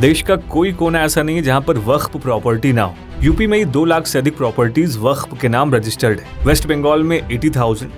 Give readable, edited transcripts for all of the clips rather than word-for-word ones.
देश का कोई कोना ऐसा नहीं है जहां पर वक्फ प्रॉपर्टी ना हो। यूपी में ही 2 लाख से अधिक प्रॉपर्टीज वक्फ के नाम रजिस्टर्ड है। वेस्ट बंगाल में 80,000,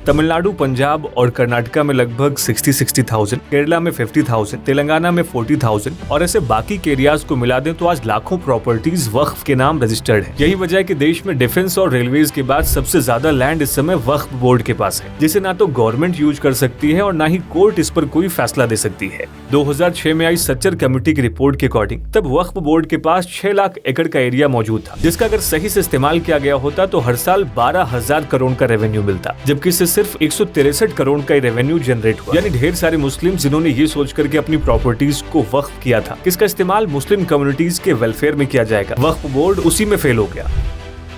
तमिलनाडु, पंजाब और कर्नाटका में लगभग 60,000, केरला में 50,000, तेलंगाना में 40,000 और ऐसे बाकी के एरियाज को मिला दें तो आज लाखों प्रॉपर्टीज वक्फ के नाम रजिस्टर्ड है। यही वजह है कि देश में डिफेंस और रेलवेज के बाद सबसे ज्यादा लैंड इस समय वक्फ बोर्ड के पास है, जिसे ना तो गवर्नमेंट यूज कर सकती है और ना ही कोर्ट इस पर कोई फैसला दे सकती है। 2006 में आई सच्चर कमेटी की रिपोर्ट के अकॉर्डिंग तब वक्फ बोर्ड के पास 6 लाख एकड़ का एरिया मौजूद था, जिसका अगर सही से इस्तेमाल किया गया होता तो हर साल 12,000 करोड़ का रेवेन्यू मिलता, जबकि इससे सिर्फ 163 करोड़ का रेवेन्यू जनरेट हुआ। यानी ढेर सारे मुस्लिम जिन्होंने ये सोच करके अपनी प्रॉपर्टीज को वक्फ किया था कि इसका इस्तेमाल मुस्लिम कम्युनिटीज के वेलफेयर में किया जाएगा, वक्फ बोर्ड उसी में फेल हो गया।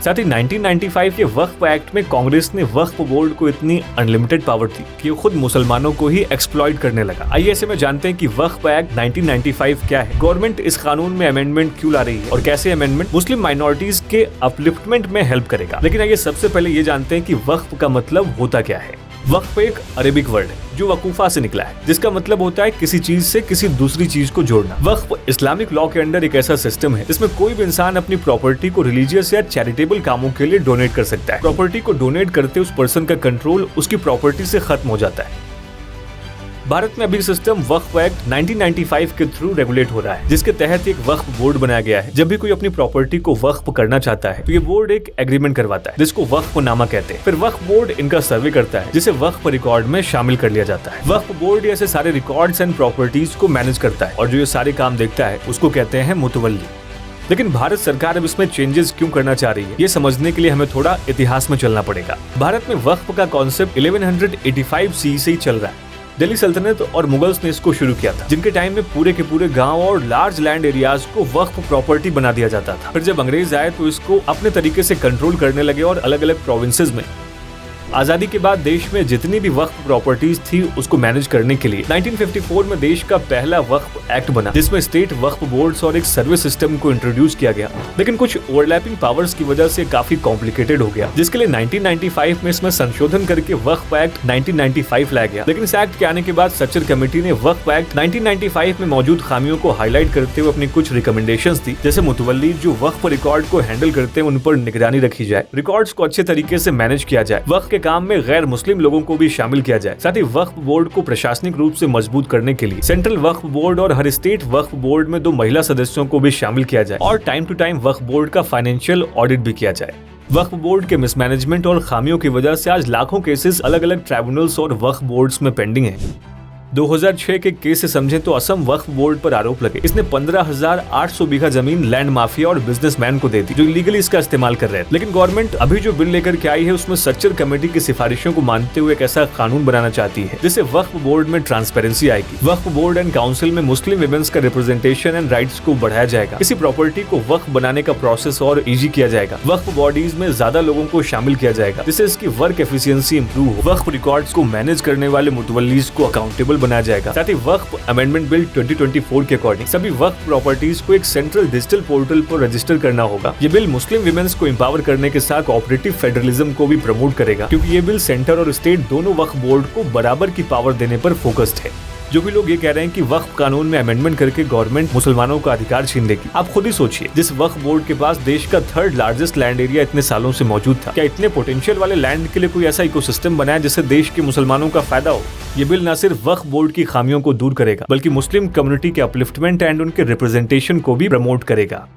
साथ ही 1995 के वक्फ एक्ट में कांग्रेस ने वक्फ बोर्ड को इतनी अनलिमिटेड पावर दी कि वो खुद मुसलमानों को ही एक्सप्लॉइट करने लगा। आइए ऐसे में जानते हैं कि वक्फ एक्ट 1995 क्या है, गवर्नमेंट इस कानून में अमेंडमेंट क्यों ला रही है और कैसे अमेंडमेंट मुस्लिम माइनॉरिटीज के अपलिफ्टमेंट में हेल्प करेगा। लेकिन आइए सबसे पहले ये जानते हैं कि वक्फ का मतलब होता क्या है। वक्फ एक अरेबिक वर्ड है जो वकूफा से निकला है, जिसका मतलब होता है किसी चीज से किसी दूसरी चीज को जोड़ना। वक्फ इस्लामिक लॉ के अंडर एक ऐसा सिस्टम है जिसमें कोई भी इंसान अपनी प्रॉपर्टी को रिलीजियस या चैरिटेबल कामों के लिए डोनेट कर सकता है। प्रॉपर्टी को डोनेट करते उस पर्सन का कंट्रोल उसकी प्रॉपर्टी से खत्म हो जाता है। भारत में अभी सिस्टम वक्फ एक्ट 1995 के थ्रू रेगुलेट हो रहा है, जिसके तहत एक वक्फ बोर्ड बनाया गया है। जब भी कोई अपनी प्रॉपर्टी को वक्फ करना चाहता है तो ये बोर्ड एक एग्रीमेंट करवाता है जिसको वक्फनामा कहते हैं। फिर वक्फ बोर्ड इनका सर्वे करता है जिसे वक्फ रिकॉर्ड में शामिल कर लिया जाता है। वक्फ बोर्ड ऐसे सारे रिकॉर्ड्स एंड प्रॉपर्टीज को मैनेज करता है और जो ये सारे काम देखता है उसको कहते हैं मुतवल्ली। लेकिन भारत सरकार अब इसमें चेंजेस क्यों करना चाह रही है, ये समझने के लिए हमें थोड़ा इतिहास में चलना पड़ेगा। भारत में वक्फ का कॉन्सेप्ट 1185 CE से ही चल रहा है। दिल्ली सल्तनत और मुगल्स ने इसको शुरू किया था, जिनके टाइम में पूरे के पूरे गांव और लार्ज लैंड एरियाज को वक्फ प्रॉपर्टी बना दिया जाता था। फिर जब अंग्रेज आए तो इसको अपने तरीके से कंट्रोल करने लगे और अलग अलग प्रोविंसेस में आजादी के बाद देश में जितनी भी वक्फ प्रॉपर्टीज थी उसको मैनेज करने के लिए 1954 में देश का पहला वक्फ एक्ट बना, जिसमें स्टेट वक्फ बोर्ड्स और एक सर्विस सिस्टम को इंट्रोड्यूस किया गया। लेकिन कुछ ओवरलैपिंग पावर्स की वजह से काफी कॉम्प्लिकेटेड हो गया, जिसके लिए 1995 में इसमें संशोधन करके वक्फ एक्ट 1995 लाया गया। लेकिन इस एक्ट के आने के बाद सच्चर कमेटी ने वक्फ एक्ट 1995 में मौजूद खामियों को हाईलाइट करते हुए अपनी कुछ रिकमेंडेशंस दी, जैसे मुतवल्ली जो वक्फ रिकॉर्ड को हैंडल करते हैं उन पर निगरानी रखी जाए, रिकॉर्ड्स को अच्छे तरीके से मैनेज किया जाए, वक्फ काम में गैर मुस्लिम लोगों को भी शामिल किया जाए। साथ ही वक्फ बोर्ड को प्रशासनिक रूप से मजबूत करने के लिए सेंट्रल वक्फ बोर्ड और हर स्टेट वक्फ बोर्ड में 2 महिला सदस्यों को भी शामिल किया जाए और time to time Waqf board का फाइनेंशियल ऑडिट भी किया जाए। वक्फ बोर्ड के मिसमैनेजमेंट और खामियों की वजह से आज लाखों केसेस अलग अलग ट्राइब्यूनल्स और वक्फ बोर्ड्स में पेंडिंग है। 2006 के केस से समझें तो असम वक्फ बोर्ड पर आरोप लगे इसने 15,800 बीघा जमीन लैंड माफिया और बिजनेसमैन को दे दी जो इलीगली इसका इस्तेमाल कर रहे थे। लेकिन गवर्नमेंट अभी जो बिल लेकर के आई है उसमें सच्चर कमेटी की सिफारिशों को मानते हुए एक ऐसा कानून बनाना चाहती है जिससे वक्फ बोर्ड में ट्रांसपेरेंसी आएगी। वक्फ बोर्ड एंड काउंसिल में मुस्लिम विमेंस का रिप्रेजेंटेशन एंड राइट्स को बढ़ाया जाएगा। इसी प्रॉपर्टी को वक्फ बनाने का प्रोसेस और इजी किया जाएगा। वक्फ बॉडीज में ज्यादा लोगों को शामिल किया जाएगा जिससे इसकी वर्क एफिशिएंसी इंप्रूव हो। वक्फ रिकॉर्ड्स को मैनेज करने वाले मुतवल्लीज को अकाउंटेबल बनाया जाएगा। साथ ही वक्फ अमेंडमेंट बिल 2024 के अकॉर्डिंग सभी वक्फ प्रॉपर्टीज को एक सेंट्रल डिजिटल पोर्टल पर रजिस्टर करना होगा। ये बिल मुस्लिम विमेंस को एम्पावर करने के साथ कोऑपरेटिव फेडरलिज्म को भी प्रमोट करेगा, क्योंकि ये बिल सेंटर और स्टेट दोनों वक्फ बोर्ड को बराबर की पावर देने पर फोकस्ड है। जो भी लोग ये कह रहे हैं कि वक्फ कानून में अमेंडमेंट करके गवर्नमेंट मुसलमानों का अधिकार छीन लेगी, आप खुद ही सोचिए, जिस वक्फ बोर्ड के पास देश का 3rd लार्जेस्ट लैंड एरिया इतने सालों से मौजूद था, क्या इतने पोटेंशियल वाले लैंड के लिए कोई ऐसा इकोसिस्टम बनाया जिससे देश के मुसलमानों का फायदा हो। ये बिल न सिर्फ वक्फ बोर्ड की खामियों को दूर करेगा बल्कि मुस्लिम कम्युनिटी के अपलिफ्टमेंट एंड उनके रिप्रेजेंटेशन को भी प्रमोट करेगा।